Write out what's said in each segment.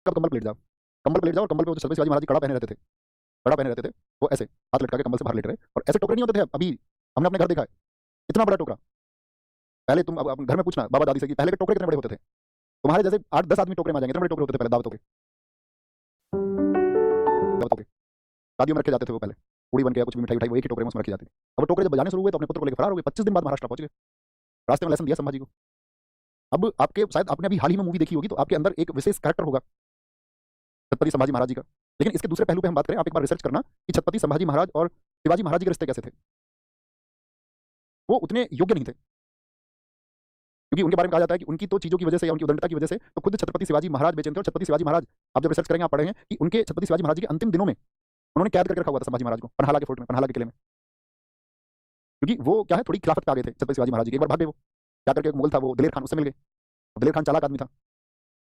चुपचाप कंबल पे लेट जाओ, कंबल पे लेट जाओ, और कंबल पे वो जो छत्रपति शिवाजी महाराज जी कड़ा पहने रहते थे, कड़ा पहने रहते थे, वो ऐसे हाथ लटका के कंबल से बाहर लेट रहे, और ऐसे टोकरे नहीं होते थे अभी, हमने अपने घर देखा है, इतना बड़ा टोकरा। पहले तुम अब घर में पूछना बाबा दादी से कि पहले के टोकरे कितने बड़े होते थे, तुम्हारे जैसे 8-10 आदमी टोकरे में आ जाएंगे, इतने बड़े टोकरे होते थे पहले दावतों के, दावतों के शादियों में रखे जाते थे वो पहले, पूड़ी बन के या कुछ भी मिठाई उठाई वो एक ही टोकरे में उसमें रखी जाती थी। अब वो टोकरे जब बजाने शुरू हुए तो अपने पुत्र को लेकर फरार हो गए, 25 दिन बाद महाराष्ट्र पहुंच गए, रास्ते में लेसन दिया संभाजी को। अब आपके शायद आपने अभी हाल ही में मूवी देखी होगी, तो आपके अंदर एक विशेष कैरेक्टर होगा छत्रपति संभाजी महाराज जी का। लेकिन इसके दूसरे पहलू पे हम बात करें, आप एक बार रिसर्च करना कि छत्रपति संभाजी महाराज और शिवाजी महाराज जी के रिश्ते कैसे थे। वो उतने योग्य नहीं थे, क्योंकि उनके बारे में कहा जाता है कि उनकी तो चीजों की वजह से या उनकी उदंडता की वजह से तो खुद छत्रपति शिवाजी महाराज बेचैन थे। और छत्रपति शिवाजी महाराज, आप जब रिसर्च करेंगे आप पढ़ेंगे कि उनके छत्रपति शिवाजी महाराज जी के अंतिम दिनों में उन्होंने कैद करके रखा हुआ था संभाजी महाराज को पन्हाला के फोर्ट में, पन्हाला के किले में, क्योंकि वो क्या है थोड़ी खिलाफत पे आ गए थे छत्रपति शिवाजी महाराज जी। एक बार भाग गए वो, क्या करके एक मुगल था वो दिलेर खान, उससे मिल गए। दिलेर खान चालाक आदमी था,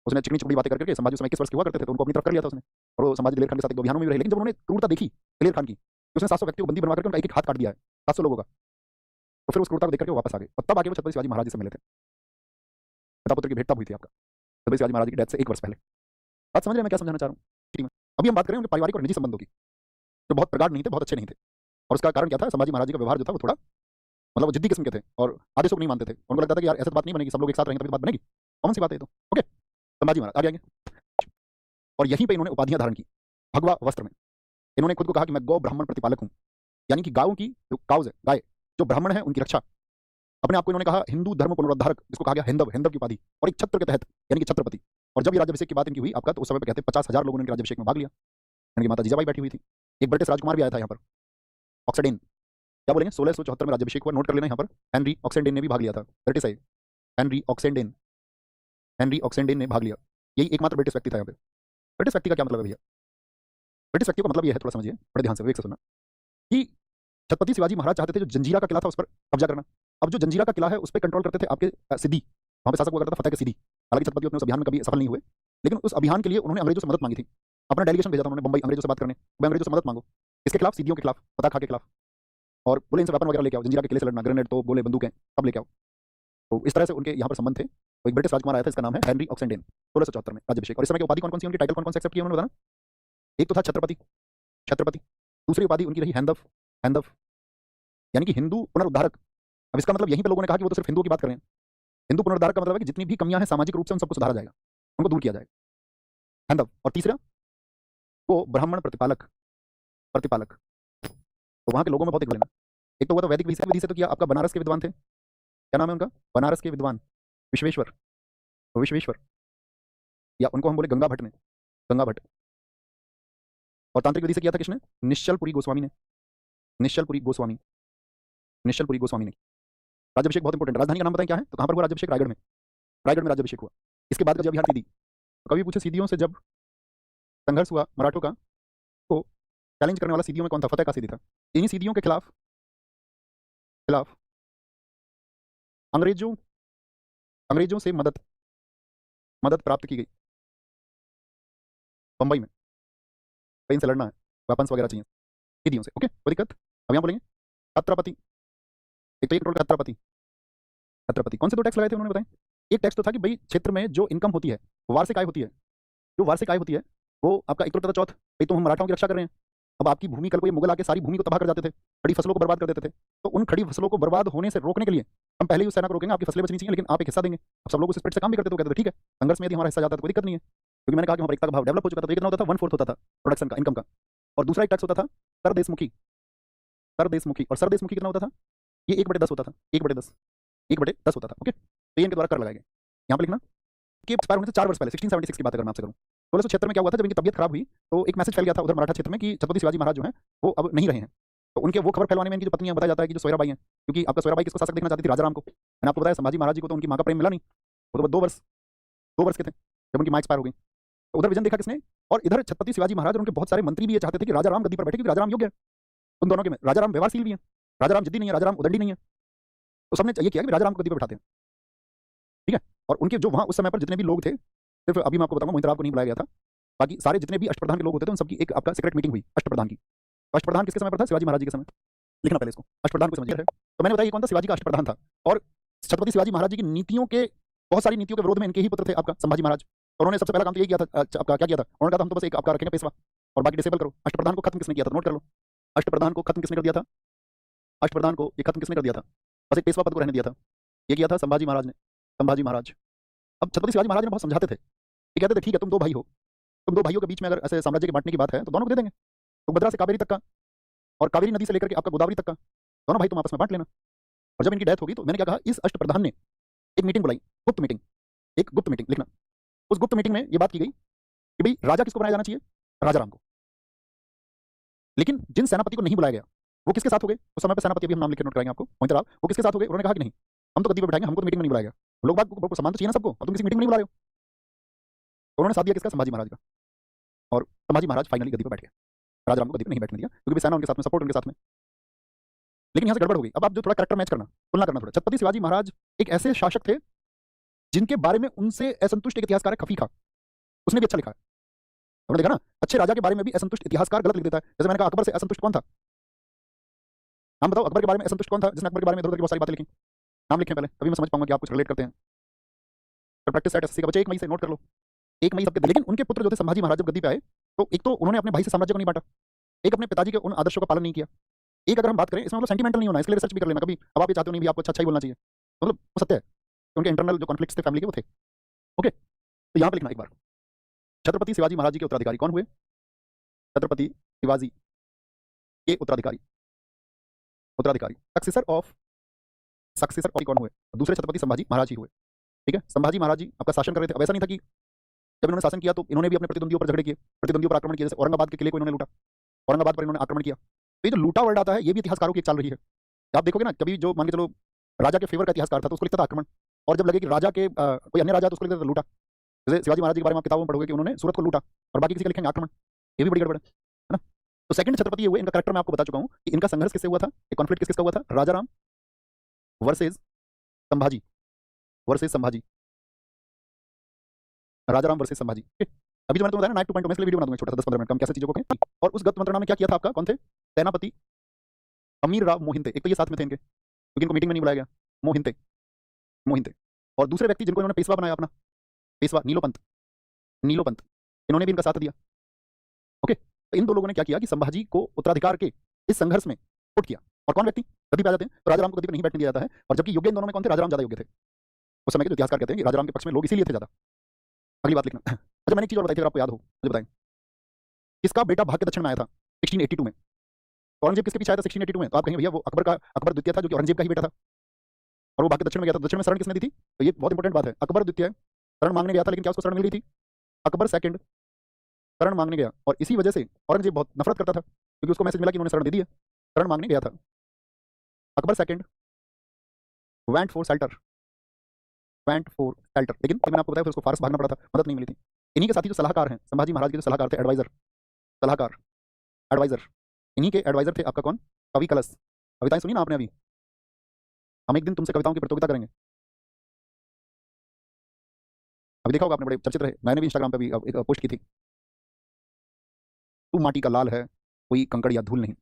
उसने चिकनी चुपड़ी बातें करके संभाजी उसमें 21 वर्ष के हुआ करते थे तो उनको अपनी तरफ कर लिया था उसने, और वो संभाजी दिलेर खान के साथ एक अभियानों में भी रहे। लेकिन जब उन्होंने क्रूरता देखी दिलेर खान की, उसने 700 व्यक्तियों को बंदी बनवा करके उनका एक हाथ काट दिया है, 700 लोगों का, तो फिर उस क्रूरता को देख करके वापस आ गए, और तब आके वो छत्रपति शिवाजी महाराज जी से मिले थे। पिता पुत्र की भेंट तब हुई थी आपका छत्रपति शिवाजी महाराज की डेथ से 1 वर्ष पहले। बात समझ रहे हैं मैं क्या समझाना चाह रहा हूँ? ठीक है, अभी हम बात करें उनके पारिवारिक और निजी संबंधों की, जो बहुत प्रगाढ़ नहीं थे, बहुत अच्छे नहीं थे। और उसका कारण क्या था? संभाजी महाराज जी का व्यवहार जो था वो थोड़ा मतलब वो जिद्दी किस्म के थे और आदेशों को नहीं मानते थे। उनको लगता था कि यार ऐसे बात नहीं बनेगी, सब लोग एक साथ रहेंगे तभी बात बनेगी, कौन सी बात है ये तो। ओके, संभाजी महाराज आगे आएंगे, और यहीं पे इन्होंने उपाधियां धारण की भगवा वस्त्र में। इन्होंने खुद को कहा कि मैं गौ ब्राह्मण प्रतिपालक हूं, यानी कि गायों की जो काउज है, गाय जो ब्राह्मण है उनकी रक्षा। अपने आप को इन्होंने कहा हिंदू धर्म पुनरुद्धारक, जिसको कहा गया हिंदव, हिंदव की उपाधि, और एक छत्र के तहत यानी कि छत्रपति। और जब ये राज्याभिषेक की बात इनकी हुई आपका, तो उस समय पे कहते 50,000 लोगों ने इनके राज्याभिषेक में भाग लिया। इनकी माता जीजाबाई बैठी हुई थी, एक ब्रिटिश राजकुमार भी आया था यहाँ पर, ऑक्सीडेन, क्या बोलेंगे, 1674 में राज्याभिषेक हुआ, नोट कर लेना यहाँ पर। हेनरी ऑक्सीडेन ने भी भाग लिया था, ब्रिटिश है, हेनरी ऑक्सीडेन, हेनरी ऑक्सीडेन ने भाग लिया। यही एकमात्र ब्रिटिश व्यक्ति था यहाँ पे। ब्रिटिश व्यक्ति का क्या मतलब है भैया? ब्रिटिश व्यक्ति का मतलब यह है, थोड़ा समझिए बड़े ध्यान से, विवेक से सुनना, कि छत्रपति शिवाजी महाराज चाहते थे जो जंजीरा का किला था उस पर कब्जा करना। अब जो जंजीरा का किला है उस पर कंट्रोल करते थे आपके सिद्दी, वहां पे शासक हुआ करता था फतेह के सिद्दी। हालांकि छत्रपति अपने उस अभियान में कभी सफल नहीं हुए, लेकिन उस अभियान के लिए उन्होंने अंग्रेजों से मदद मांगी थी। अपना डेलीगेशन भेजा था उन्होंने बंबई अंग्रेजों से बात करने, भाई अंग्रेजों से मदद मांगो, इसके खिलाफ, सिद्दियों के खिलाफ, फतह खां के खिलाफ, और बोले इनसे वेपन वगैरह लेके आओ, जंजीरा के किले से लड़ना, ग्रेनेड तो बोले बंदूकें सब लेके आओ। तो इस तरह से उनके यहाँ पर संबंध थे। तो एक ब्रिटिश राजकुमार आया था, इसका नाम है हेनरी ऑक्सीडेन, 1674 में राज्याभिषेक। और इस समय की उपाधि कौन कौन सी, उनकी टाइटल कौन कौन से एक्सेप्ट किए उन्होंने बताना? एक तो था छत्रपति, छत्रपति, दूसरी उपाधि उनकी रही हैंदव, हैंदव यानी कि हिंदू पुनरुद्धारक। अब इसका मतलब यहीं पे लोगों ने कहा कि वो तो सिर्फ हिंदुओं की बात कर रहे हैं। हिंदू पुनरुद्धारक का मतलब है कि जितनी भी कमियां हैं सामाजिक रूप से उन सबको सुधारा जाएगा, उनको दूर किया जाएगा, हैंदव। और तीसरा वो ब्राह्मण प्रतिपालक, प्रतिपालक। तो वहां के लोगों में बहुत एक लेना, एक तो हुआ तो वैदिक विधि से तो किया, आपका बनारस के विद्वान थे, क्या नाम है उनका, बनारस के विद्वान विश्वेश्वर, विश्वेश्वर, या उनको हम बोले गंगा भट्ट ने, गंगा भट्ट। और तांत्रिक विधि से किया था किसने? निश्चलपुरी गोस्वामी ने, निश्चलपुरी गोस्वामी, निश्चलपुरी गोस्वामी ने। राज्याभिषेक बहुत इंपॉर्टेंट। राजधानी का नाम बताएं क्या है? तो कहां पर हुआ राज्याभिषेक? रायगढ़ में, रायगढ़ में राज्याभिषेक हुआ। इसके बाद का जब बिहार सीधी, तो कभी पूछे सीधियों से जब संघर्ष हुआ मराठों का, तो चैलेंज करने वाला सीधियों में कौन था? फतेह का सीधी था। इन्हीं सीधियों के खिलाफ खिलाफ अंग्रेजों अंग्रेजों से मदद मदद प्राप्त की गई बंबई में, कहीं से लड़ना है, वेपन्स वगैरह चाहिए सीधियों से। ओके, कोई दिक्कत? अब यहाँ बोलेंगे छत्रपति, एक तो एक का छत्रपति, छत्रपति कौन से 2 टैक्स लगाए थे उन्होंने बताएं? एक टैक्स तो था कि भाई क्षेत्र में जो इनकम होती है, वार्षिक आय होती है, जो वार्षिक आय होती है वो आपका एक तो चौथ, भाई तो हम मराठाओं की रक्षा कर रहे हैं। अब आपकी भूमि, कल को ये मुगल आके सारी भूमि को तबाह कर जाते थे, खड़ी फसलों को बर्बाद कर देते थे, तो उन खड़ी फसलों को बर्बाद होने से रोकने के लिए हम पहले ही उस सेना को रोकेंगे, आपकी फसलें बचनी चाहिए, लेकिन आप एक हिस्सा देंगे। अब सब लोग उस स्प्रिट से काम भी करते, तो कहते थे ठीक है, संघर्ष में यदि हमारा हिस्सा जाता है तो कोई दिक्कत नहीं है, क्योंकि मैंने कहा कि हमारे एकता का भाव डेवलप हो चुका था। तो कितना होता था? 1/4 होता था प्रोडक्शन का, इनकम का। और दूसरा एक टैक्स होता था सरदेशमुखी, सरदेशमुखी। और सरदेशमुखी कितना होता था? ये 1/10 होता था, 1/10, 1/10 होता था। ओके, तो ये इनके द्वारा कर लगाए गए। यहाँ पर लिखना कि एक्सपायर होने से 4 वर्ष पहले, 1676 की बात अगर मैं आपसे करूँ, 1676 में क्या हुआ था, जब इनकी तबियत खराब हुई तो एक मैसेज फैल गया था उधर मराठा क्षेत्र में कि छत्रपति शिवाजी महाराज जो हैं वो अब नहीं रहे हैं। तो उनके वो खबर फैलाने में इनकी जो पत्नियां, बताया जाता है कि जो सोयराबाई हैं, क्योंकि आपका सोयराबाई किसको शासक देखना चाहती थी? राजाराम को। मैंने आपको बताया संभाजी महाराज जी को तो उनकी माँ का प्रेम मिला नहीं, वो तो 2 वर्ष के थे जब उनकी माँ एक्सपायर हो गई। तो उधर विजन देखा किसने? और इधर छत्रपति शिवाजी महाराज और उनके बहुत सारे मंत्री भी ये चाहते थे कि राजाराम गद्दी पर बैठे, क्योंकि राजाराम योग्य है उन दोनों के में। राजाराम व्यवहारशील भी है, राजाराम जिद्दी नहीं है, राजाराम उदंडी नहीं है। तो सबने ये किया कि राजाराम को गद्दी पर बैठाते हैं, ठीक है। और उनके जो वहां उस समय पर जितने भी लोग थे, सिर्फ अभी मैं आपको बताऊंगा, मोहित राव को नहीं बुलाया गया था, बाकी सारे जितने भी अष्टप्रधान के लोग होते थे उन सबकी एक आपका सीक्रेट मीटिंग हुई अष्टप्रधान की। अष्टप्रधान किसके समय पर था? शिवाजी महाराज जी के समय। लिखना पहले इसको, अष्टप्रधान को समझिए है। तो मैंने बताया कौन था? शिवाजी का अष्टप्रधान था। और छत्रपति शिवाजी महाराज जी की नीतियों के, बहुत सारी नीतियों के विरोध में इनके ही पुत्र थे आपका संभाजी महाराज। उन्होंने सबसे पहला काम तो यही किया था, आपका क्या किया था, उन्होंने कहा था हम तो बस एक आपका रखेंगे पेशवा और बाकी डिसेबल करो। अष्टप्रधान को खत्म किसने किया था, नोट कर लो। अष्टप्रधान को खत्म किसने कर दिया था, अष्टप्रधान को ये खत्म किसने कर दिया था, बस एक पेशवा पद को रहने दिया था। ये किया था संभाजी महाराज ने, संभाजी महाराज। अब छत्रपति शिवाजी महाराज ने बहुत समझाते थे, ये कहते थे ठीक है तुम दो भाई हो, तुम दो भाइयों के बीच में अगर ऐसे साम्राज्य के बांटने की बात है तो दोनों को दे देंगे, तुंगभद्रा से कावेरी तक का और कावेरी नदी से लेकर के आपका गोदावरी तक का, दोनों भाई तुम आपस में बांट लेना। और जब इनकी डेथ होगी तो मैंने क्या कहा, इस अष्टप्रधान ने एक मीटिंग बुलाई, गुप्त मीटिंग, एक गुप्त मीटिंग लिखना। उस गुप्त मीटिंग में ये बात की गई कि भाई राजा किसको बनाया जाना चाहिए, राजा राम को। लेकिन जिन सेनापति को नहीं बुलाया गया वो किसके साथ हो गए, उस समय पे सेनापति अभी हम नाम लिख के नोट कराएंगे आपको, मोहित राव, वो किसके साथ हो गए, उन्होंने कहा कि नहीं हम तो गद्दी पे बैठाएंगे, हमको तो मीटिंग में नहीं बुलाया गया, लोग बात को सम्मान तो चाहिए ना सबको, अब तुम किसी मीटिंग में नहीं बुला रहे हो। तो उन्होंने साथ दिया किसका, संभाजी महाराज का, और संभाजी महाराज फाइनली गद्दी पर बैठ गए, राजा राम को गद्दी पर नहीं बैठने दिया क्योंकि सेना उनके साथ में, सपोर्ट उनके साथ में। लेकिन यहाँ से गड़बड़ हो गई। अब आप जो थोड़ा कैरेक्टर मैच करना, तुलना करना थोड़ा, छत्रपति शिवाजी महाराज एक ऐसे शासक थे जिनके बारे में उनसे असंतुष्ट एक इतिहासकार है खफी खां, उसने भी अच्छा लिखा है, आपने देखा ना, अच्छे राजा के बारे में भी असंतुष्ट इतिहासकार गलत लिख देता है। जैसे मैंने कहा अकबर से असंतुष्ट कौन था, नाम बताओ, अकबर के बारे में असंतुष्ट कौन था जिसने अकबर के बारे में इधर उधर की बहुत सारी बातें लिखी, नाम लिखें पहले, तभी मैं समझ पाऊंगा कि आप कुछ रिलेट करते हैं। तो प्रैक्टिस सेट एसएससी का बच्चे 1 मई से नोट कर लो, 1 मई सबके। लेकिन उनके पुत्र जो थे संभाजी महाराज जब गद्दी पे आए तो एक तो उन्होंने अपने भाई से साम्राज्य को नहीं बांटा, एक अपने पिताजी के उन आदर्शों का पालन नहीं किया, एक अगर हम बात करें इसमें मतलब सेंटिमेंटल नहीं होना, इसके लिए रिसर्च भी कर लेना कभी, अब आप ये चाहते हो नहीं भी आपको अच्छा ही बोलना चाहिए, मतलब वो सत्य है, उनके इंटरनल जो कॉन्फ्लिक्ट्स थे फैमिली के वो थे। ओके, तो यहाँ पे लिखना एक बार, छत्रपति शिवाजी महाराज जी के उत्तराधिकारी कौन हुए, छत्रपति शिवाजी के उत्तराधिकारी, उत्तराधिकारी सक्सेसर और कौन हुए, दूसरे छत्रपति संभाजी महाराज ही हुए। ठीक है, संभाजी महाराज जी आपका शासन कर रहे थे। अब ऐसा नहीं था कि जब इन्होंने शासन किया तो इन्होंने भी अपने प्रतिद्वंदियों पर झगड़े किए, प्रतिद्वंदियों पर आक्रमण किए, जैसे औरंगाबाद के किले को इन्होंने लूटा, औरंगाबाद पर इन्होंने आक्रमण किया। तो ये जो लूटा वर्ड आता है ये भी इतिहासकारों की एक चाल रही है। आप देखोगे ना, कभी जो मान के चलो राजा के फेवर का इतिहासकार था तो उसको लिखता था आक्रमण, और जब लगे कि राजा के कोई अन्य राजा तो उसको लिखता था लूटा। जैसे शिवाजी महाराज के बारे में आप किताबों में पढ़ोगे कि उन्होंने सूरत को लूटा और बाकी किसी का लिखेंगे आक्रमण, ये भी बड़ी गड़बड़ है ना। तो सेकंड छत्रपति ये हुए, इनका कैरेक्टर मैं आपको बता चुका हूँ कि इनका संघर्ष किससे हुआ था, एक कॉन्फ्लिक्ट किसका हुआ था, राजा राम वर्सेज संभाजी, वर्सेज संभाजी, राजा राम वर्सेज संभाजी। अभी जो मैंने बताया ना, नाइट टू पॉइंट, मैं इसलिए वीडियो बना दूंगा छोटा सा 10-15 मिनट का, कैसे चीजों को कहें। और उस गत मंत्रणा में क्या किया था आपका, कौन थे, सेनापति अमीर राव मोहिंते, एक तो ये साथ में थे इनके क्योंकि इनको मीटिंग में नहीं बुलाया गया, मोहिंते, मोहिंते। और दूसरे व्यक्ति जिनको इन्होंने पेशवा बनाया अपना, पेशवा नीलोपंत, नीलोपंत, इन्होंने भी इनका साथ दिया। ओके, तो इन दो लोगों ने क्या किया कि संभाजी को उत्तराधिकार के इस संघर्ष में पुट किया। और कौन व्यक्ति गद्दी पे आ जाते हैं तो राजा राम को गद्दी पे नहीं बैठने दिया जाता है, और जबकि योग्य इन दोनों में कौन थे, राजा राम ज्यादा योग्य थे। उस समय के जो इतिहासकार कहते हैं कि राजा राम के पक्ष में लोग इसीलिए थे ज्यादा। अगली बात लिखना। अच्छा, मैंने एक चीज और बताई थी, अगर आपको याद हो मुझे बताएं, किसका बेटा भाग के दक्षिण में आया था 1682 में, औरंगजेब किसके पीछे आया था 1682 में, तो आप कहेंगे भैया वो अकबर द्वितीय था जो कि औरंगजेब का ही बेटा था, और वो भाग के दक्षिण में गया था। दक्षिण में शरण किसने दी थी, तो ये बहुत इंपॉर्टेंट बात है, अकबर द्वितीय शरण मांगने गया था, लेकिन क्या उसको शरण मिल रही थी, अकबर सेकंड शरण मांगने गया, और इसी वजह से औरंगजेब बहुत नफरत करता था क्योंकि उसको मैसेज मिला कि उन्होंने शरण दे दी है, शरण मांगने गया था। Akbar second went for shelter, went for shelter, लेकिन मैंने आपको बताया फिर उसको फारस भागना पड़ा था, मदद नहीं मिली थी। इन्हीं के साथी जो सलाहकार हैं संभाजी महाराज के, जो सलाहकार थे, एडवाइजर, सलाहकार, एडवाइजर, इन्हीं के एडवाइजर थे आपका कौन, कवि कलश। कविताएं सुनी ना आपने अभी, हम एक दिन तुमसे कविताओं की प्रतियोगिता करेंगे, अभी देखा होगा आपने, बड़े चर्चित रहे, मैंने भी इंस्टाग्राम पे भी एक पोस्ट की थी, तू माटी का लाल है कोई कंकड़ या धूल नहीं,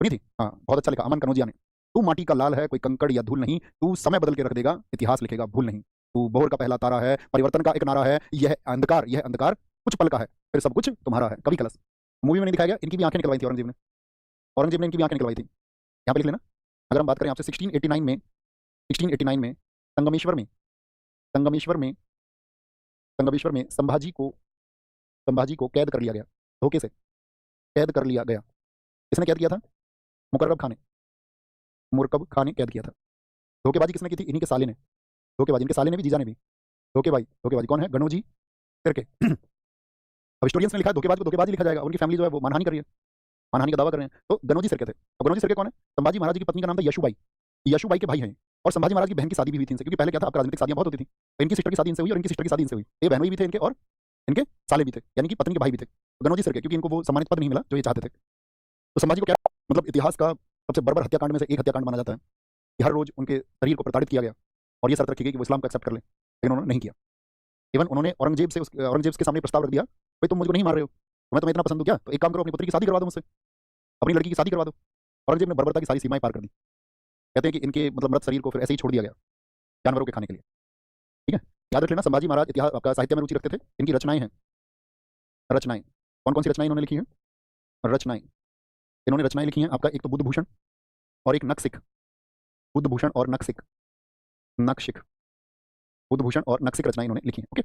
सुनी थी, हाँ बहुत अच्छा लिखा अमन कनौजिया ने, तू माटी का लाल है कोई कंकड़ या धूल नहीं, तू समय बदल के रख देगा इतिहास लिखेगा भूल नहीं, तू भोर का पहला तारा है, परिवर्तन का एक नारा है, यह अंधकार कुछ पल का है, फिर सब कुछ तुम्हारा है। कवि कलश। मूवी में नहीं दिखाया गया, इनकी भी आंखें निकलवाई थी औरंगजेब ने, औरंगजेब ने इनकी भी आंखें निकलवाई थी। यहाँ पे लिख लेना। अगर हम बात करें आपसे 1689 में संगमेश्वर में, संगमेश्वर में संभाजी को कैद कर लिया गया, धोखे से कैद कर लिया गया। किसने कैद किया था, मुकर्रब खान ने कैद किया था। धोखेबाजी किसने की थी, इन्हीं के साले ने, धोखेबाजी इनके साले ने भी, जीजा ने भी। धोखेबाजी कौन है, गणोजी करके। अब हिस्टोरियंस ने लिखा है धोखेबाज को धोखेबाजी लिखा जाएगा, उनकी फैमिली जो है वो मानहानि कर रही है, मानहानि का दावा कर रहे हैं। तो गणोजी सिरके थे। अब गणोजी सिरके कौन है, संभाजी महाराज की पत्नी का नाम था यशुबाई, यशुबाई के भाई हैं, और संभाजी महाराज की बहन की शादी भी हुई थी इनसे, क्योंकि पहले क्या था आपका राजनीतिक शादियां बहुत होती थी, तो इनकी सिस्टर की शादी इनसे हुई और इनकी सिस्टर की शादी इनसे हुई, ये बहनोई भी थे इनके और इनके साले भी थे, यानी कि पत्नी के भाई भी थे। गणोजी सिरके, क्योंकि इनको वो सम्मानित पद नहीं मिला जो ये चाहते थे। तो संभाजी को क्या, मतलब इतिहास का सबसे बर्बर हत्याकांड में से एक हत्याकांड माना जाता है कि हर रोज उनके शरीर को प्रताड़ित किया गया और ये शर्त रखी गई कि वो इस्लाम को एक्सेप्ट कर ले, लेकिन उन्होंने नहीं किया। इवन उन्होंने औरंगजेब के सामने प्रस्ताव रख दिया, भाई तुम मुझको नहीं मार रहे हो, मैं तुम्हें इतना पसंद हूं क्या, तो एक काम करो, अपनी पुत्री की शादी करवा दो मुझसे, अपनी लड़की की शादी करवा दो। औरंगजेब ने बर्बरता की सारी सीमाएं पार कर दी। कहते हैं कि इनके मतलब मृत शरीर को फिर ऐसे ही छोड़ दिया गया जानवरों के खाने के लिए। ठीक है, याद रख लेना संभाजी महाराज इतिहास आपका साहित्य में रुचि रखते थे। इनकी रचनाएं हैं, रचनाएं कौन कौन सी रचनाएं इन्होंने लिखी हैं? रचनाएं इन्होंने रचनाएं लिखी हैं आपका, एक तो बुद्ध भूषण और एक नखशिख। बुद्ध भूषण और नखशिख, नखशिख, बुद्ध भूषण और नखशिख रचनाएं इन्होंने लिखी हैं। ओके,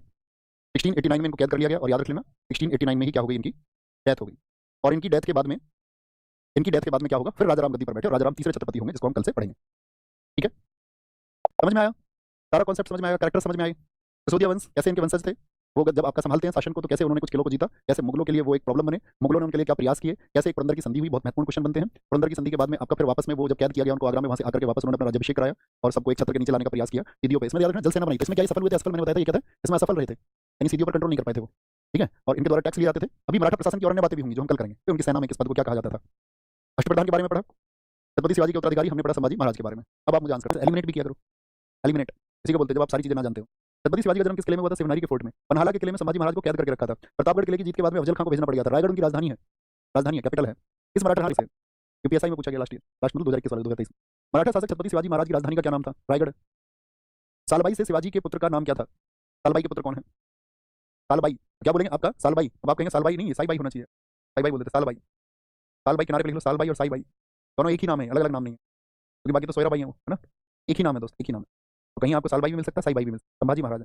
1689 में इनको कैद कर लिया गया और याद रख लेना 1689 में ही क्या हो गई, इनकी डेथ हो गई। और इनकी डेथ के बाद में क्या होगा, फिर राजा राम गद्दी पर बैठे और राजा राम तीसरे छत्रपति होंगे, जिसको हम कल से पढ़ेंगे। ठीक है, समझ में आया? सारा कॉन्सेप्ट समझ में आया? कैरेक्टर समझ में आए? सिसोदिया वंश कैसे इनके वंशज थे, वो जब आपका संभालते हैं शासन को तो कैसे उन्होंने कुछ किलों को जीता, कैसे मुगलों के लिए वो एक प्रॉब्लम बने, मुगलों ने उनके लिए क्या प्रयास किए, कैसे एक पुरंदर की संधि हुई, बहुत महत्वपूर्ण क्वेश्चन बनते हैं। पुरंदर की संधि के बाद में आपका फिर वापस में वो जब कैद किया गया उनको आगरा में, वहां से आकर के वापस उन्होंने अपना राज्याभिषेक कराया और सबको एक छत्र के नीचे लाने का प्रयास किया सीधियों पे। इसमें याद रखना जल सेना बनाई, इसमें क्या सफल हुए थे? असफल मैंने बताया था, ये कहता है इसमें असफल रहे थे, यानी सीधियों पर कंट्रोल नहीं कर पाए थे वो। ठीक है, और इनके द्वारा टैक्स लिए जाते थे। अभी मराठा प्रशासन की और अन्य बातें भी होंगी जो हम कल करेंगे कि उनकी सेना में किस पद को क्या कहा जाता था। अष्टप्रधान के बारे में पढ़ा, छत्रपति शिवाजी के उत्तराधिकारी हमने पढ़ा संभाजी महाराज के बारे में। अब आप मुझे आंसर एलिमिनेट भी किया करो, एलिमिनेट इसी को बोलते हैं जब आप सारी चीजें ना जानते हो। छत्रपति शिवाजी का जन्म किस किले में हुआ था? शिवनारी के फोर्ट में। पन्हाला के किले में संभाजी महाराज को कैद करके रखा था। प्रतापगढ़ किले की जीत के बाद में अफजल खान को भेजना पड़ गया था। रायगढ़ उनकी राजधानी है, कैपिटल है। किस मराठा से? यूपीएसआई में पूछा गया लास्ट मतलब 2021 मराठा शासक छत्रपति शिवाजी महाराज की राजधानी का क्या नाम था? रायगढ़। सालबाई से शिवाजी के पुत्र का नाम क्या था? सालबाई के पुत्र कौन है? सालबाई क्या बोलेंगे आपका? सालबाई। अब आप कहेंगे सालबाई नहीं है, साईबाई होना चाहिए। साईबाई बोलते थे, सालबाई। सालबाई किनारे पे लिख लो, सालबाई और साईबाई दोनों एक ही नाम है, अलग अलग नाम नहीं है, क्योंकि बाकी तो सोयराबाई है वो, है ना? एक ही नाम है दोस्त, एक ही नाम है। तो कहीं आपको सालबाई भी मिल सकता है, साईबाई भी मिल सकता है। संभाजी महाराज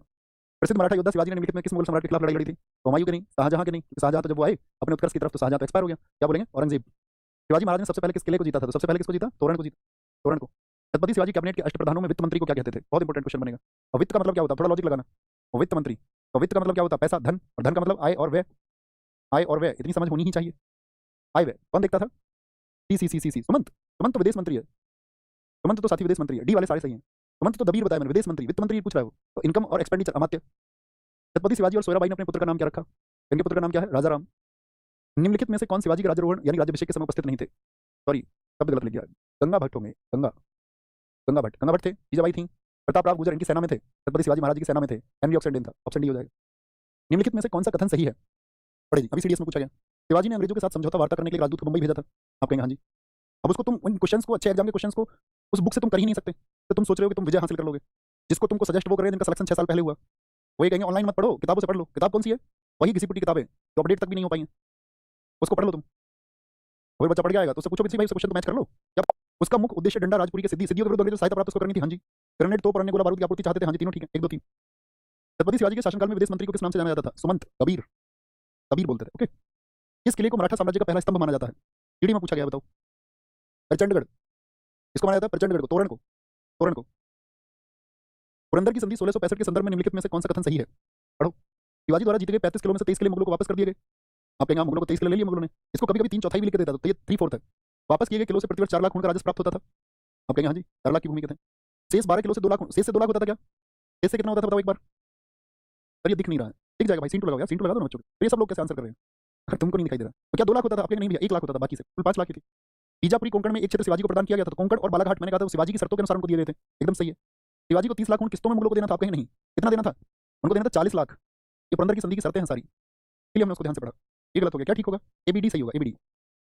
प्रसिद्ध मराठा योद्धा शिवाजी ने निम्नलिखित में किस मुगल सम्राट के खिलाफ लड़ाई लड़ी थी? हुमायूं के नहीं, शाहजहां के नहीं, शाहजहां तो जब वो आए अपने उत्कर्ष की तरफ तो शाहजहां तो एक्सपायर हो गया। क्या बोलेंगे? औरंगजेब। शिवाजी महाराज ने सबसे पहले किस किले को जीता था? तो सबसे पहले किसको जीता? तोरण को जीता, तोरण को। छत्रपति शिवाजी कैबिनेट के अष्टप्रधानों में वित्त मंत्री को क्या कहते थे? बहुत इंपॉर्टेंट क्वेश्चन बनेगा। और वित्त का मतलब क्या होता है? थोड़ा लॉजिक लगाना। और वित्त मंत्री, तो वित्त का मतलब क्या होता है? पैसा, धन, और धन का मतलब आय और व्यय। आय और व्यय इतनी समझ होनी ही चाहिए। आय व्यय कौन देखता था? सी सुमंत। सुमंत तो विदेश मंत्री है, सुमंत तो साथी विदेश मंत्री है। डी वाले सारे सही हैं। सुमंत तो दबीर बताया मैंने, विदेश मंत्री, वित्त मंत्री पूछ रहा है वो। तो इनकम और एक्सपेंडिचर अमात्य। छत्रपति शिवाजी और सोयराबाई ने अपने पुत्र का नाम क्या रखा? इनके पुत्र का नाम क्या है? राजा राम। निम्नलिखित में से कौन शिवाजी के राज्यारोहण यानी राज्याभिषेक के समय उपस्थित नहीं थे? सॉरी, शब्द गलत लिख दिया। गंगा भट्ट होंगे, गंगा भट्ट थे। जीजाबाई थी। प्रताप राव गुर्जर इनकी सेना में थे, छत्रपति शिवाजी महाराज की सेना में थे। हेनरी ऑक्सफोर्ड था, ऑप्शन डी हो जाएगा। निम्नलिखित में से कौन सा कथन सही है? पढ़े अभी सीडीएस में पूछा गया। शिवाजी ने अंग्रेजों के साथ समझौता वार्ता करने के लिए राजदूत को मुंबई भेजा था। आप कहेंगे हाँ जी। अब उसको तुम उन क्वेश्चंस को, अच्छे एग्जाम के क्वेश्चंस को उस बुक से तुम कर ही नहीं सकते, तो तुम सोच रहे हो कि तुम विजय हासिल कर लोगे। जिसको तुमको सजेस्ट वो कर रहे हैं जिनका सिलेक्शन 6 साल पहले हुआ, वही कहेंगे ऑनलाइन मत पढ़ो, किताबों से पढ़ लो। किताब कौन सी है? वही घिसी पिटी किताबें जो अपडेट तक भी नहीं हो पाई हैं, उसको पढ़ लो तुम। वही बच्चा पढ़ के आएगा तो उससे पूछो कि भाई क्वेश्चन तो मैच कर लो। जब उसका मुख्य उद्देश्य डंडा राजपुरी के सिद्धियों के विरुद्ध अंग्रेजों से सहायता प्राप्त उसको करनी थी, हाँ जी। ग्रेनेड, तोप और अन्य गोला बारूद की आपूर्ति चाहते थे, हाँ जी, तीनों ठीक है, 1 2 3। छत्रपति शिवाजी के शासनकाल में विदेश मंत्री को किस नाम से जाना जाता था? सुमंत, कबीर, कबीर बोलते थे। ओके, किस किले को मराठा साम्राज्य का पहला स्तंभ माना जाता है? ईडी में पूछा गया, बताओ। प्रचंडगढ़। इसको माना जाता है प्रचंडगढ़ को, तोरण को, तोरण को। पुरंदर की संधि 1665 के संदर्भ में निम्नलिखित में से कौन सा कथन सही है? पढ़ो। शिवाजी द्वारा जीते गए 35 किलो में से 23 किले मुगलों को वापस कर दिए गए। आप कहेंगे मुगलों को 23 किलो ले लिए मुगलों ने। इसको कभी कभी 3/4 भी लिख के देता था, तो ये 3/4 है। वापस किए गए किलो से प्रतिवर्ष 4 लाख खून का राजस्व प्राप्त होता था। आप कहेंगे हाँ जी, 4 लाख की भूमि के थे। शेष 12 किलो से 2 लाख, शेष से 2 लाख होता था क्या? शेष से कितना होता था बताओ एक बार? सर ये दिख नहीं रहा है, दिख जाएगा भाई, सीन टू लगाओ यार, सीन टू लगा दो ना बच्चों। तो ये सब लोग कैसे आंसर कर रहे हैं? अगर तुमको नहीं दिखाई दे रहा तो क्या 2 लाख होता था? आपके नहीं भैया 1 लाख होता था, बाकी से कुल 5 लाख ही थी। बीजापुरी कोंकण में एक क्षेत्र शिवाजी को प्रदान किया गया था। तो कोंकण और बालाघाट मैंने कहा था वो शिवाजी की शर्तों के अनुसार उनको दिए गए थे, एकदम सही है। शिवाजी को 30 लाख खून किस्तों में मुगलों को देना था, आप कहें नहीं। कितना देना था? उनको देना था 40 लाख। ये पुरंदर की संधि की शर्तें हैं सारी, इसलिए हमने उसको ध्यान से पढ़ा। ये गलत हो गया क्या? ठीक होगा? एबीडी सही होगा, एबीडी।